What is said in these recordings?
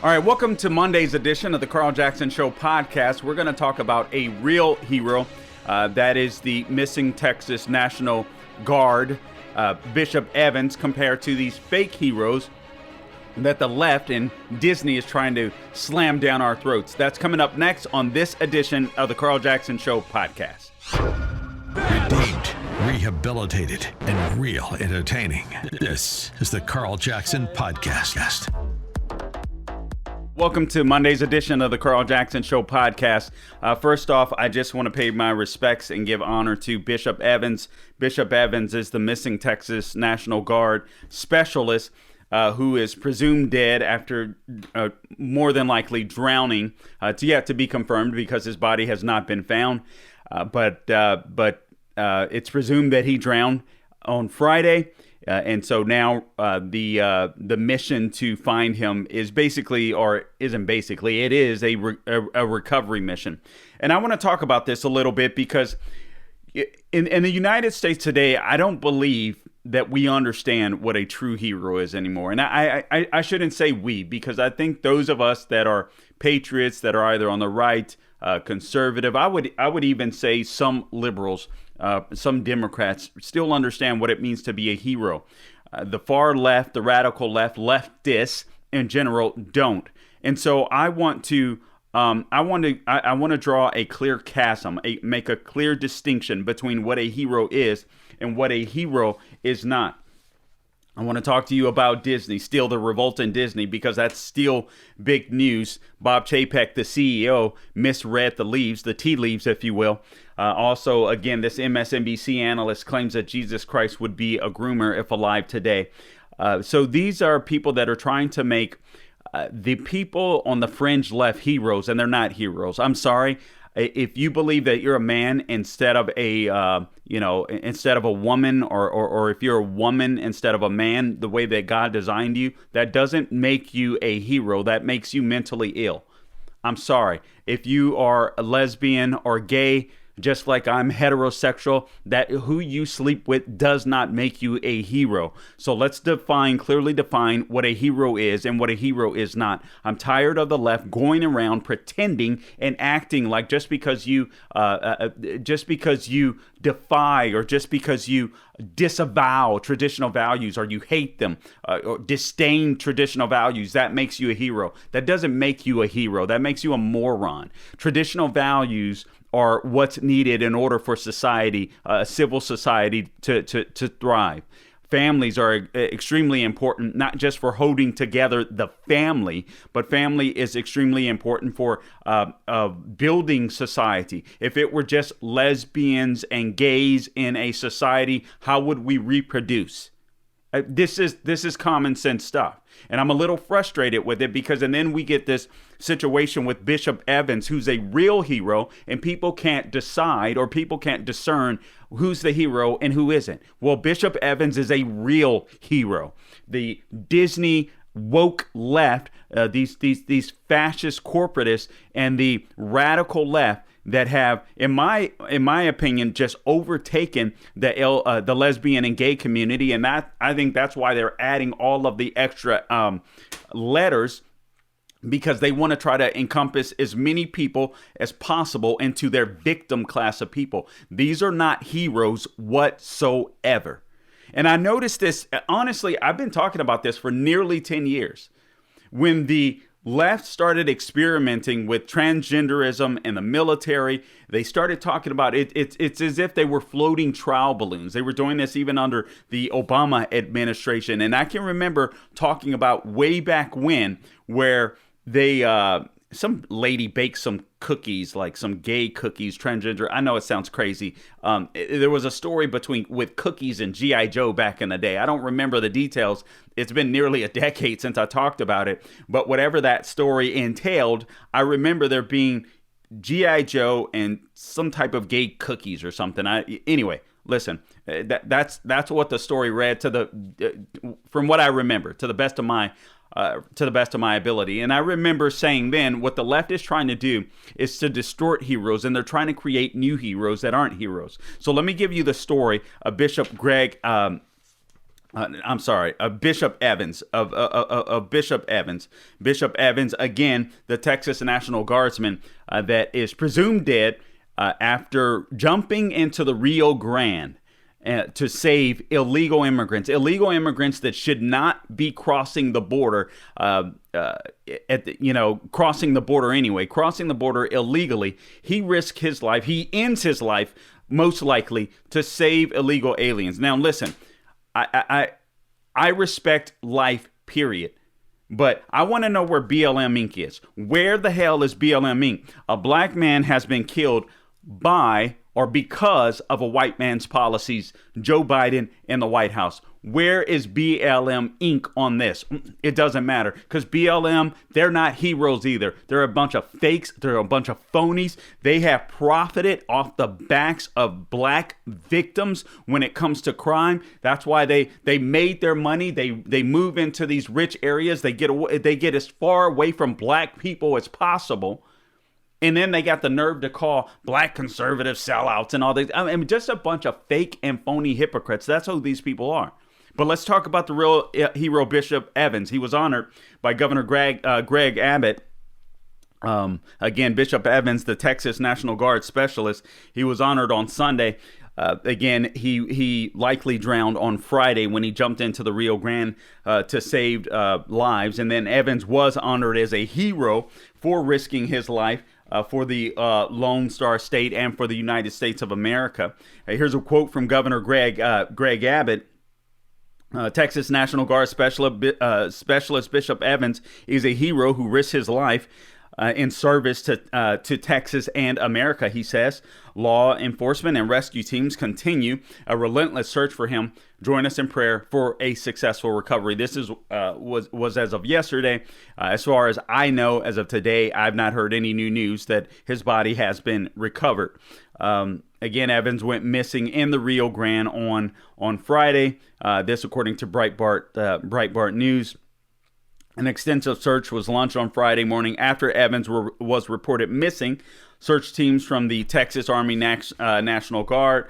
All right, welcome to Monday's edition of the Carl Jackson Show podcast. We're going to talk about a real hero, that is the missing Texas National Guard, Bishop Evans, compared to these fake heroes that the left and Disney is trying to slam down our throats. That's coming up next on this edition of the Carl Jackson Show podcast. Redeemed, rehabilitated, and real entertaining. This is the Carl Jackson Podcast. Welcome to Monday's edition of the Carl Jackson Show podcast. First off, I just want to pay my respects and give honor to Bishop Evans. Bishop Evans is the missing Texas National Guard specialist who is presumed dead after more than likely drowning. It's yet to be confirmed because his body has not been found. But it's presumed that he drowned on Friday. And so now the mission to find him is basically, or isn't basically, it is a recovery mission. And I want to talk about this a little bit because in the United States today, I don't believe that we understand what a true hero is anymore. And I shouldn't say we, because I think those of us that are patriots, that are either on the right, conservative, I would even say some liberals, some Democrats still understand what it means to be a hero. The far left, the radical left, leftists in general don't. And so I want to draw a clear chasm, make a clear distinction between what a hero is and what a hero is not. I want to talk to you about Disney, still the revolt in Disney, because that's still big news. Bob Chapek, the CEO, misread the tea leaves, if you will. Also, again, this MSNBC analyst claims that Jesus Christ would be a groomer if alive today. So these are people that are trying to make the people on the fringe left heroes, and they're not heroes. I'm sorry. If you believe that you're a man instead of instead of a woman, or if you're a woman instead of a man, the way that God designed you, that doesn't make you a hero. That makes you mentally ill. I'm sorry. If you are a lesbian or gay, just like I'm heterosexual, that who you sleep with does not make you a hero. So let's clearly define what a hero is and what a hero is not. I'm tired of the left going around pretending and acting like just because you defy, or just because you disavow traditional values, or you hate them, or disdain traditional values, that makes you a hero. That doesn't make you a hero. That makes you a moron. Traditional values are what's needed in order for society, civil society, to thrive. Families are extremely important, not just for holding together the family, but family is extremely important for building society. If it were just lesbians and gays in a society, how would we reproduce? This is common sense stuff. And I'm a little frustrated with it because, and then we get this situation with Bishop Evans, who's a real hero, and people can't decide, or people can't discern who's the hero and who isn't. Well, Bishop Evans is a real hero. The Disney woke left, these fascist corporatists, and the radical left that have, in my opinion, just overtaken the lesbian and gay community, and that, I think that's why they're adding all of the extra letters, because they want to try to encompass as many people as possible into their victim class of people. These are not heroes whatsoever. And I noticed this, honestly, I've been talking about this for nearly 10 years. When the left started experimenting with transgenderism in the military, they started talking about it. It's as if they were floating trial balloons. They were doing this even under the Obama administration. And I can remember talking about way back when, where they some lady baked some cookies, like some gay cookies, transgender. I know it sounds crazy. There was a story with cookies and G.I. Joe back in the day. I don't remember the details. It's been nearly a decade since I talked about it. But whatever that story entailed, I remember there being G.I. Joe and some type of gay cookies or something. Anyway, listen, that's what the story read from what I remember, to the best of my ability. And I remember saying then, what the left is trying to do is to distort heroes, and they're trying to create new heroes that aren't heroes. So let me give you the story of Bishop Greg I'm sorry, Bishop Evans of Bishop Evans. Bishop Evans, again, the Texas National Guardsman that is presumed dead after jumping into the Rio Grande to save illegal immigrants that should not be crossing the border, crossing the border anyway, crossing the border illegally. He risked his life. He ends his life most likely to save illegal aliens. Now, listen. I respect life, period. But I want to know where BLM Inc. is. Where the hell is BLM Inc.? A black man has been killed by or because of a white man's policies, Joe Biden in the White House. Where is BLM Inc. on this? It doesn't matter, because BLM, they're not heroes either. They're a bunch of fakes. They're a bunch of phonies. They have profited off the backs of black victims when it comes to crime. That's why they made their money. They move into these rich areas. They get as far away from black people as possible. And then they got the nerve to call black conservative sellouts and all this. I mean, just a bunch of fake and phony hypocrites. That's who these people are. But let's talk about the real hero, Bishop Evans. He was honored by Governor Greg Abbott. Again, Bishop Evans, the Texas National Guard specialist, he was honored on Sunday. Again, he likely drowned on Friday when he jumped into the Rio Grande to save lives. And then Evans was honored as a hero for risking his life for the Lone Star State and for the United States of America. Here's a quote from Governor Greg Abbott. Texas National Guard specialist Bishop Evans is a hero who risked his life in service to Texas and America, he says. Law enforcement and rescue teams continue a relentless search for him. Join us in prayer for a successful recovery. This was as of yesterday. As far as I know, as of today, I've not heard any new news that his body has been recovered. Again, Evans went missing in the Rio Grande on Friday. This, according to Breitbart News. An extensive search was launched on Friday morning after Evans was reported missing. Search teams from the Texas Army National Guard,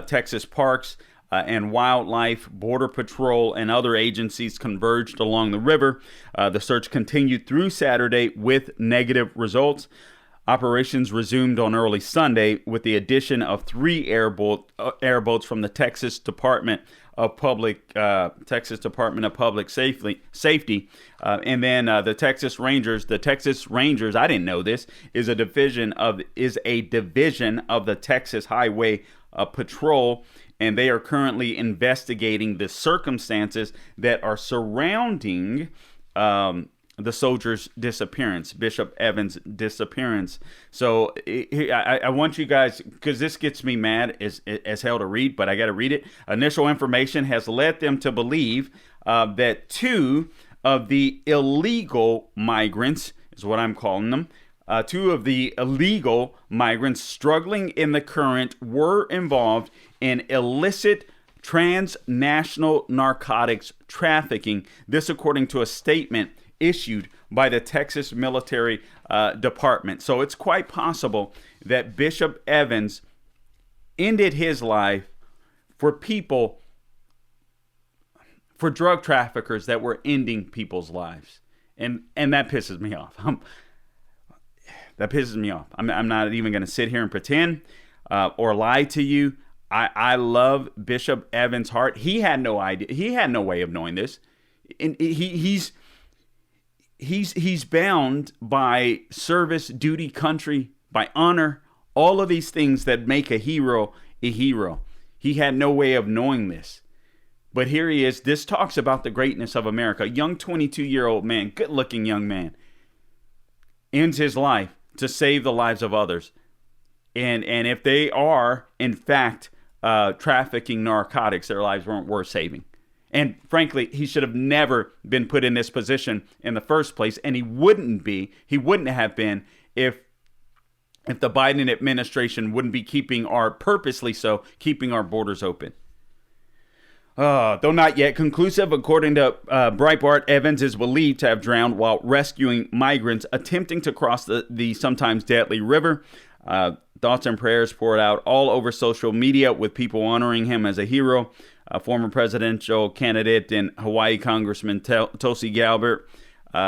Texas Parks and Wildlife, Border Patrol, and other agencies converged along the river. The search continued through Saturday with negative results. Operations resumed on early Sunday with the addition of 3 airboats from the Texas Department of Public Safety, and then the Texas Rangers. The Texas Rangers, I didn't know this, is a division of the Texas Highway Patrol, and they are currently investigating the circumstances that are surrounding the soldier's disappearance, Bishop Evans' disappearance. So I want you guys, because this gets me mad as hell to read, but I got to read it. Initial information has led them to believe that 2 of the illegal migrants, is what I'm calling them, 2 of the illegal migrants struggling in the current were involved in illicit transnational narcotics trafficking. This according to a statement issued by the Texas Military Department. So it's quite possible that Bishop Evans ended his life for drug traffickers that were ending people's lives. And that pisses me off. That pisses me off. I'm not even going to sit here and pretend or lie to you. I love Bishop Evans' heart. He had no idea. He had no way of knowing this. And He's bound by service, duty, country, by honor, all of these things that make a hero a hero. He had no way of knowing this. But here he is. This talks about the greatness of America. A young 22-year-old man, good-looking young man, ends his life to save the lives of others. And if they are, in fact, trafficking narcotics, their lives weren't worth saving. And frankly, he should have never been put in this position in the first place. And he wouldn't have been if the Biden administration wouldn't be keeping our borders open. Though not yet conclusive, according to Breitbart, Evans is believed to have drowned while rescuing migrants attempting to cross the sometimes deadly river. Thoughts and prayers poured out all over social media with people honoring him as a hero. Former presidential candidate and Hawaii Congressman Tulsi Gabbard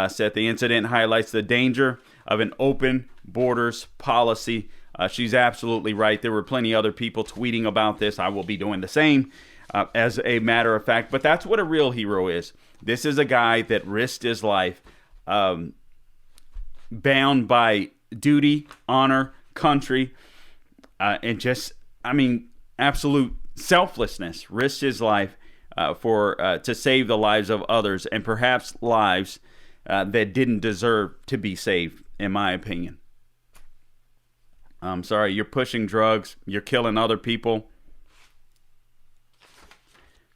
said the incident highlights the danger of an open borders policy. She's absolutely right. There were plenty of other people tweeting about this. I will be doing the same, as a matter of fact. But that's what a real hero is. This is a guy that risked his life, bound by duty, honor, country, and just, absolute selflessness. Risked his life to save the lives of others, and perhaps lives that didn't deserve to be saved, in my opinion. I'm sorry, you're pushing drugs, you're killing other people.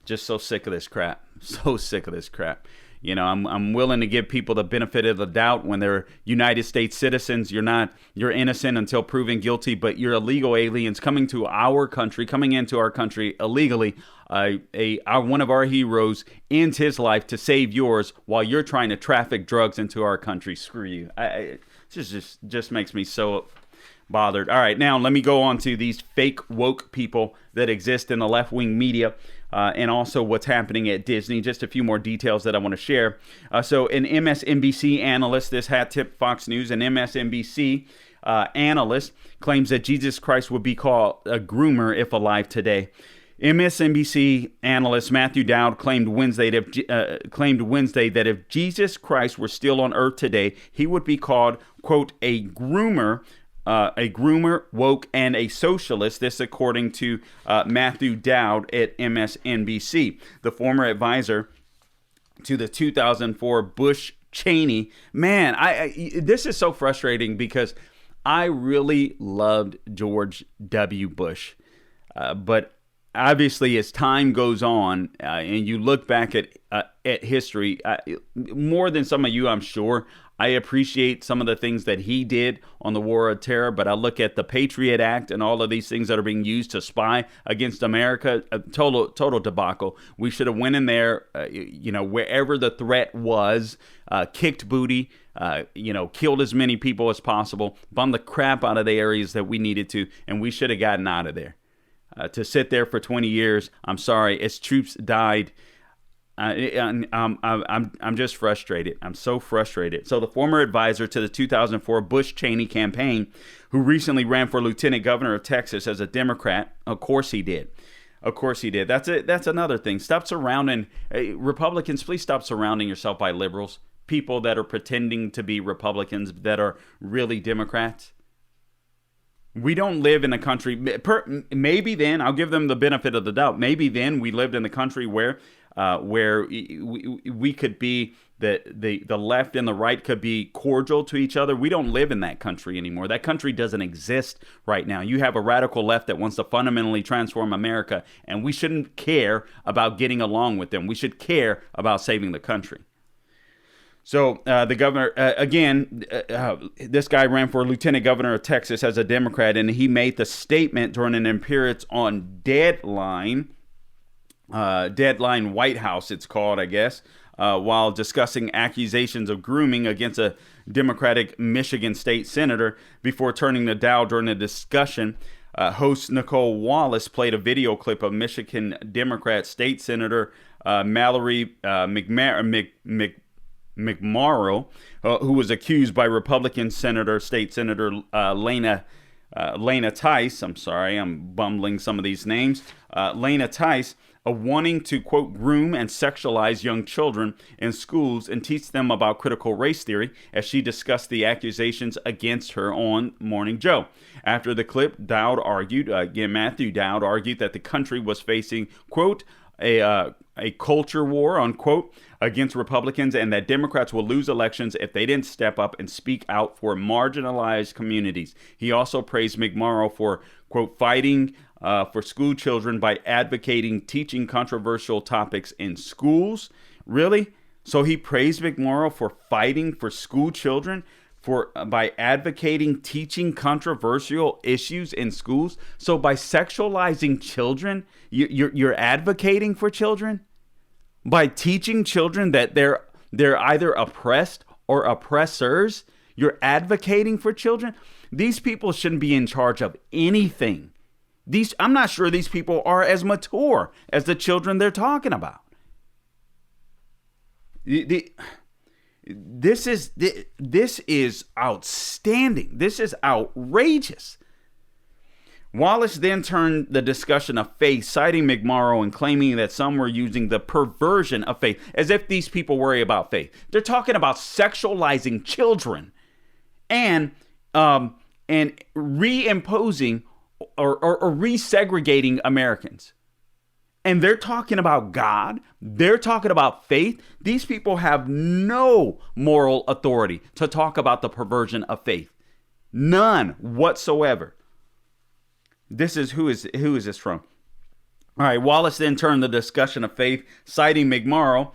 Just so sick of this crap. So sick of this crap. I'm willing to give people the benefit of the doubt when they're United States citizens. You're innocent until proven guilty, but you're illegal aliens coming into our country illegally. One of our heroes ends his life to save yours while you're trying to traffic drugs into our country. Screw you. It just makes me so bothered. All right, now let me go on to these fake woke people that exist in the left-wing media, and also what's happening at Disney. Just a few more details that I want to share. So an MSNBC analyst, this hat tip Fox News, an MSNBC analyst claims that Jesus Christ would be called a groomer if alive today. MSNBC analyst Matthew Dowd claimed Wednesday that if Jesus Christ were still on earth today, he would be called, quote, a groomer, woke, and a socialist. This according to Matthew Dowd at MSNBC, the former advisor to the 2004 Bush-Cheney. Man, this is so frustrating because I really loved George W. Bush. But obviously, as time goes on and you look back at history, more than some of you, I'm sure, I appreciate some of the things that he did on the War of Terror, but I look at the Patriot Act and all of these things that are being used to spy against America, a total debacle. We should have went in there, wherever the threat was, kicked booty, killed as many people as possible, bombed the crap out of the areas that we needed to, and we should have gotten out of there. To sit there for 20 years, I'm sorry, as troops died, I'm just frustrated. I'm so frustrated. So the former advisor to the 2004 Bush-Cheney campaign, who recently ran for lieutenant governor of Texas as a Democrat, of course he did. That's it. That's another thing. Stop surrounding Republicans. Please stop surrounding yourself by liberals, people that are pretending to be Republicans that are really Democrats. We don't live in a country. Maybe then I'll give them the benefit of the doubt. Maybe then we lived in a country where we could be the left and the right could be cordial to each other. We don't live in that country anymore. That country doesn't exist right now. You have a radical left that wants to fundamentally transform America, and we shouldn't care about getting along with them. We should care about saving the country. So the governor, this guy ran for lieutenant governor of Texas as a Democrat, and he made the statement during an appearance on Deadline White House, it's called, I guess, while discussing accusations of grooming against a Democratic Michigan state senator. Before turning to Dow during the discussion, host Nicole Wallace played a video clip of Michigan Democrat State Senator Mallory McMorrow, who was accused by Republican State Senator Lena Tice. I'm sorry, I'm bumbling some of these names. Lena Tice, of wanting to, quote, groom and sexualize young children in schools and teach them about critical race theory, as she discussed the accusations against her on Morning Joe. After the clip, Matthew Dowd argued that the country was facing, quote, a culture war, unquote, against Republicans, and that Democrats will lose elections if they didn't step up and speak out for marginalized communities. He also praised McMorrow for, quote, fighting for school children by advocating teaching controversial topics in schools. Really? So he praised McMorrow for fighting for school children by advocating teaching controversial issues in schools. So by sexualizing children, you're advocating for children? By teaching children that they're either oppressed or oppressors, you're advocating for children? These people shouldn't be in charge of anything. I'm not sure these people are as mature as the children they're talking about. This is outstanding. This is outrageous. Wallace then turned the discussion of faith, citing McMorrow and claiming that some were using the perversion of faith, as if these people worry about faith. They're talking about sexualizing children and reimposing or resegregating Americans. And they're talking about God. They're talking about faith. These people have no moral authority to talk about the perversion of faith. None whatsoever. Who is this from? All right, Wallace then turned the discussion of faith, citing McMorrow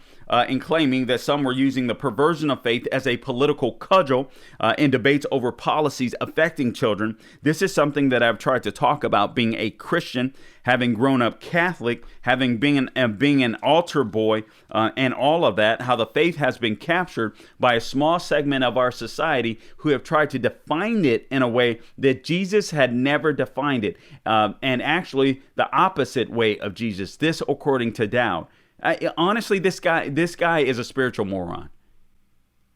in claiming that some were using the perversion of faith as a political cudgel in debates over policies affecting children. This is something that I've tried to talk about, being a Christian, having grown up Catholic, having being an altar boy, and all of that, how the faith has been captured by a small segment of our society who have tried to define it in a way that Jesus had never defined it, and actually the opposite way of Jesus. This, according to Dowd. Honestly, this guy is a spiritual moron.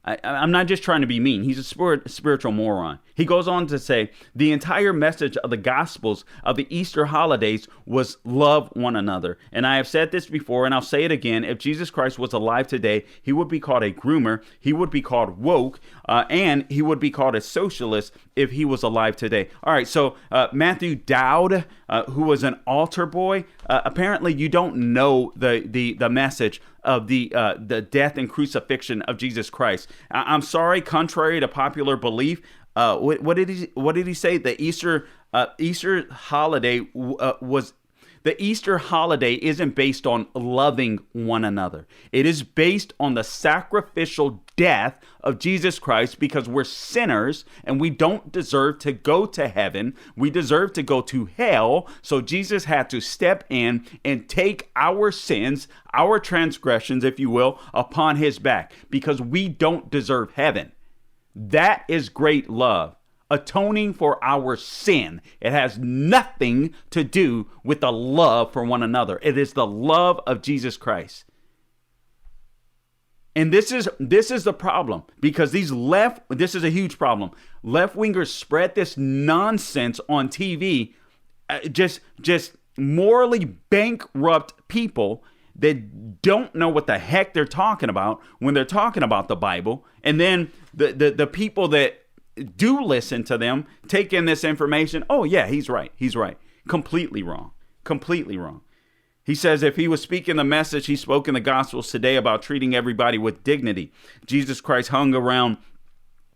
I'm not just trying to be mean. He's a spiritual moron. He goes on to say, the entire message of the Gospels of the Easter holidays was love one another. And I have said this before, and I'll say it again. If Jesus Christ was alive today, he would be called a groomer. He would be called woke, and he would be called a socialist if he was alive today. All right, so Matthew Dowd, who was an altar boy, apparently you don't know the message of the death and crucifixion of Jesus Christ. I'm sorry, contrary to popular belief, what did he say? The Easter holiday the Easter holiday isn't based on loving one another. It is based on the sacrificial death of Jesus Christ, because we're sinners and we don't deserve to go to heaven. We deserve to go to hell. So Jesus had to step in and take our sins, our transgressions, if you will, upon his back, because we don't deserve heaven. That is great love. Atoning for our sin. It has nothing to do with the love for one another. It is the love of Jesus Christ. And this is the problem, because this is a huge problem. Left-wingers spread this nonsense on TV, just morally bankrupt people that don't know what the heck they're talking about when they're talking about the Bible. And then the people that do listen to them take in this information. Oh yeah, he's right. Completely wrong. He says if he was speaking the message he spoke in the Gospels today about treating everybody with dignity, Jesus Christ hung around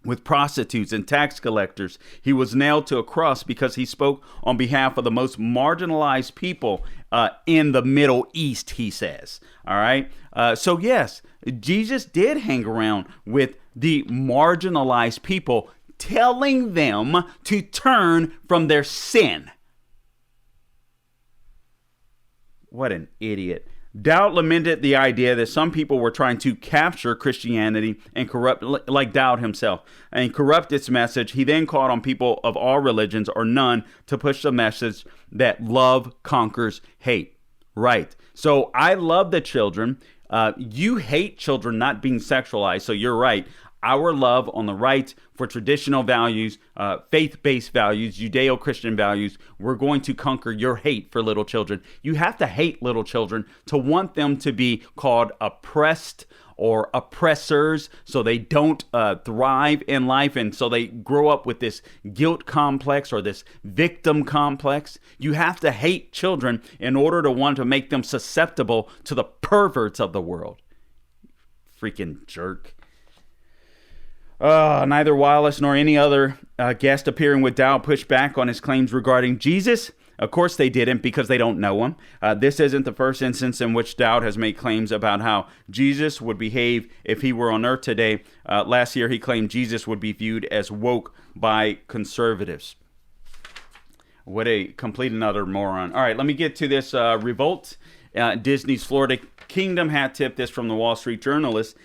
with prostitutes and tax collectors. He was nailed to a cross because he spoke on behalf of the most marginalized people in the Middle East, he says. All right. So yes, Jesus did hang around with the marginalized people, telling them to turn from their sin. What an idiot. Dowd lamented the idea that some people were trying to capture Christianity and corrupt, like Dowd himself, and corrupt its message. He then called on people of all religions or none to push the message that love conquers hate. Right. So I love the children. You hate children not being sexualized. So you're right. Our love on the right for traditional values, faith-based values, Judeo-Christian values, we're going to conquer your hate for little children. You have to hate little children to want them to be called oppressed or oppressors, so they don't thrive in life, and so they grow up with this guilt complex or this victim complex. You have to hate children in order to want to make them susceptible to the perverts of the world. Freaking jerk. Neither Wallace nor any other guest appearing with Dowd pushed back on his claims regarding Jesus. Of course they didn't, because they don't know him. This isn't the first instance in which Dowd has made claims about how Jesus would behave if he were on earth today. Last year he claimed Jesus would be viewed as woke by conservatives. What a complete and utter moron. All right, let me get to this revolt. Disney's Florida Kingdom hat tip, this from the Wall Street Journalist.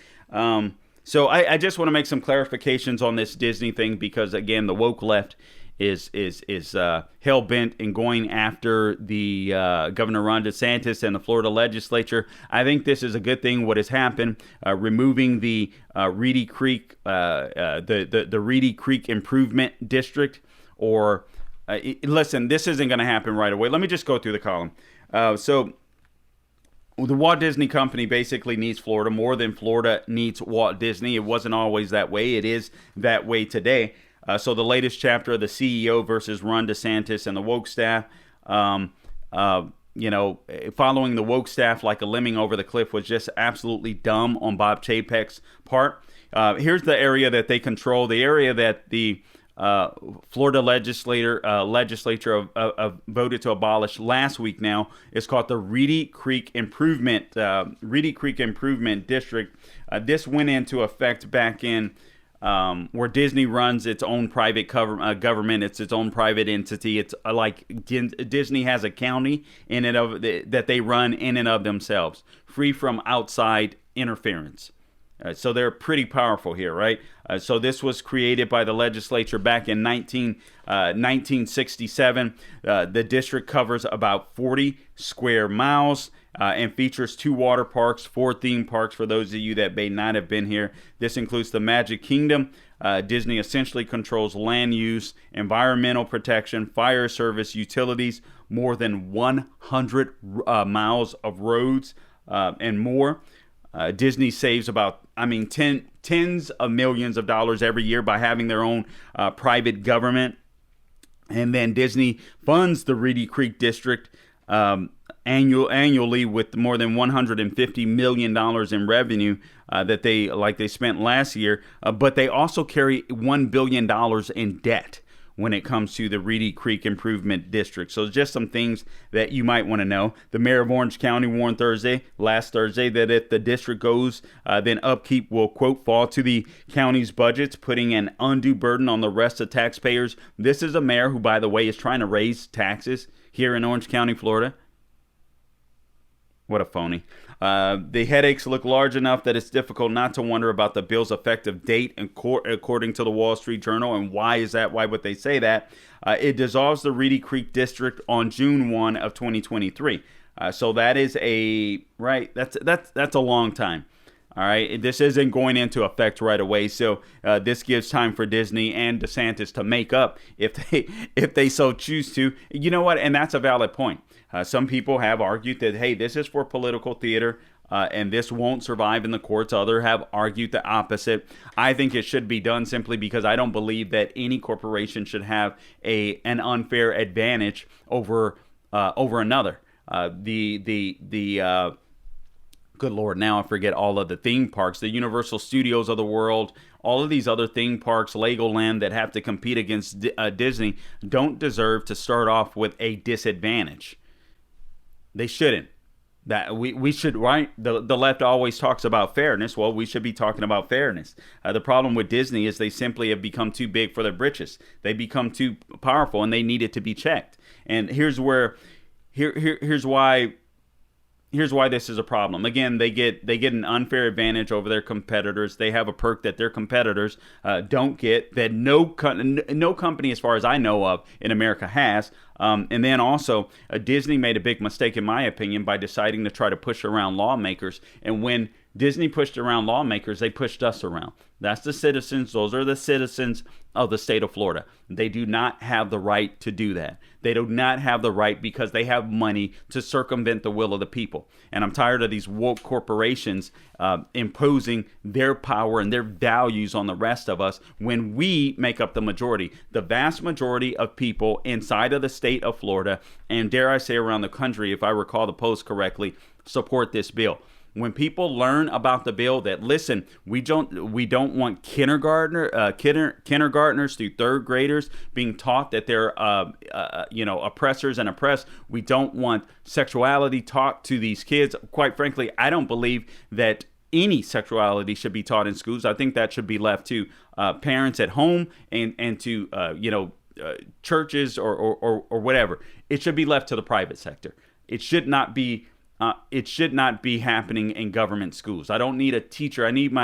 So I just want to make some clarifications on this Disney thing, because, again, the woke left is hell bent in going after the Governor Ron DeSantis and the Florida legislature. I think this is a good thing. What has happened, removing the Reedy Creek, the Reedy Creek Improvement District, or listen, this isn't going to happen right away. Let me just go through the column. So the Walt Disney Company basically needs Florida more than Florida needs Walt Disney. It wasn't always that way. It is that way today. So the latest chapter of the CEO versus Ron DeSantis and the woke staff, following the woke staff like a lemming over the cliff was just absolutely dumb on Bob Chapek's part. Here's the area that they control, the area that the Florida legislature voted to abolish last week. Now it's called the Reedy Creek Improvement District. This went into effect back in where Disney runs its own private government. It's its own private entity. It's like Disney has a county in and of that they run in and of themselves, free from outside interference. So they're pretty powerful here, right? So this was created by the legislature back in 1967. The district covers about 40 square miles and features 2 water parks, 4 theme parks for those of you that may not have been here. This includes the Magic Kingdom. Disney essentially controls land use, environmental protection, fire service, utilities, more than 100 miles of roads, and more. Disney saves about, tens of millions of dollars every year by having their own private government. And then Disney funds the Reedy Creek District annually with more than $150 million in revenue that they spent last year. But they also carry $1 billion in debt when it comes to the Reedy Creek Improvement District. So just some things that you might want to know. The mayor of Orange County warned last Thursday, that if the district goes, then upkeep will, quote, fall to the county's budgets, putting an undue burden on the rest of taxpayers. This is a mayor who, by the way, is trying to raise taxes here in Orange County, Florida. What a phony. The headaches look large enough that it's difficult not to wonder about the bill's effective date, according to the Wall Street Journal. And why is that? Why would they say that? It dissolves the Reedy Creek District on June 1 of 2023. So that is that's a long time. All right, this isn't going into effect right away, so this gives time for Disney and DeSantis to make up if they so choose to. You know what? And that's a valid point. Some people have argued that, hey, this is for political theater, and this won't survive in the courts. Others have argued the opposite. I think it should be done simply because I don't believe that any corporation should have an unfair advantage over another. Good Lord, now I forget all of the theme parks, the Universal Studios of the world, all of these other theme parks, Legoland, that have to compete against Disney, don't deserve to start off with a disadvantage. They shouldn't. That we should, right? The left always talks about fairness. Well, we should be talking about fairness. The problem with Disney is they simply have become too big for their britches. They become too powerful, and they need it to be checked. And here's why this is a problem. Again, they get an unfair advantage over their competitors. They have a perk that their competitors don't get, that no company, as far as I know of, in America has. And then also, Disney made a big mistake, in my opinion, by deciding to try to push around lawmakers. And when Disney pushed around lawmakers, they pushed us around. That's the citizens. Those are the citizens of the state of Florida. They do not have the right to do that. They do not have the right because they have money to circumvent the will of the people. And I'm tired of these woke corporations imposing their power and their values on the rest of us when we make up the majority. The vast majority of people inside of the state of Florida, and dare I say around the country, if I recall the post correctly, support this bill. When people learn about the bill, that listen, we don't want kindergartners through third graders being taught that they're oppressors and oppressed. We don't want sexuality taught to these kids. Quite frankly, I don't believe that any sexuality should be taught in schools. I think that should be left to parents at home and to churches or whatever. It should be left to the private sector. It should not be it should not be happening in government schools. I don't need a teacher. I need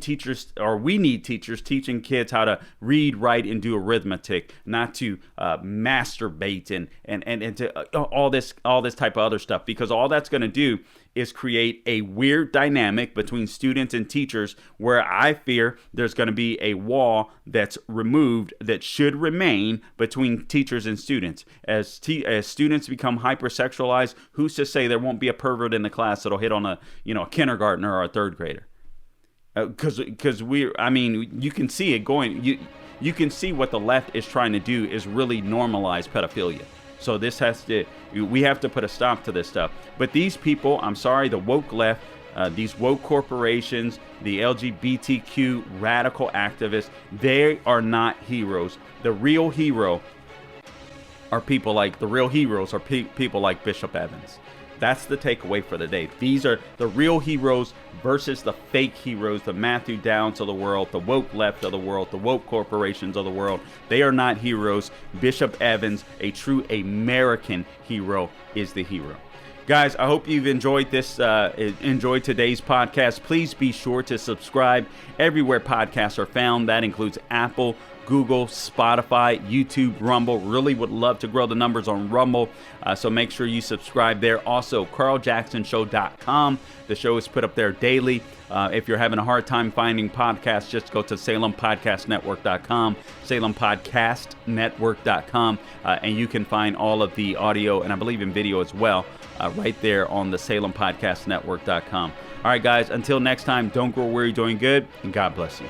teachers, or we need teachers teaching kids how to read, write, and do arithmetic, not to masturbate and to all this type of other stuff, because all that's going to do is create a weird dynamic between students and teachers, where I fear there's going to be a wall that's removed that should remain between teachers and students. As students become hypersexualized, who's to say there won't be a pervert in the class that'll hit on a kindergartner or a third grader? Because you can see it going. You can see what the left is trying to do is really normalize pedophilia. So we have to put a stop to this stuff. But these people, I'm sorry, the woke left, these woke corporations, the LGBTQ radical activists, they are not heroes. The real heroes are people like Bishop Evans. That's the takeaway for the day. These are the real heroes versus the fake heroes, the Matthew Downs of the world, the woke left of the world, the woke corporations of the world. They are not heroes. Bishop Evans, a true American hero, is the hero. Guys, I hope you've enjoyed today's podcast. Please be sure to subscribe everywhere podcasts are found. That includes Apple, Google, Spotify, YouTube, Rumble. Really would love to grow the numbers on Rumble, so make sure you subscribe there. Also, carljacksonshow.com. The show is put up there daily. If you're having a hard time finding podcasts, just go to salempodcastnetwork.com, salempodcastnetwork.com, and you can find all of the audio, and I believe in video as well, right there on the salempodcastnetwork.com. All right, guys, until next time, don't grow weary doing good, and God bless you.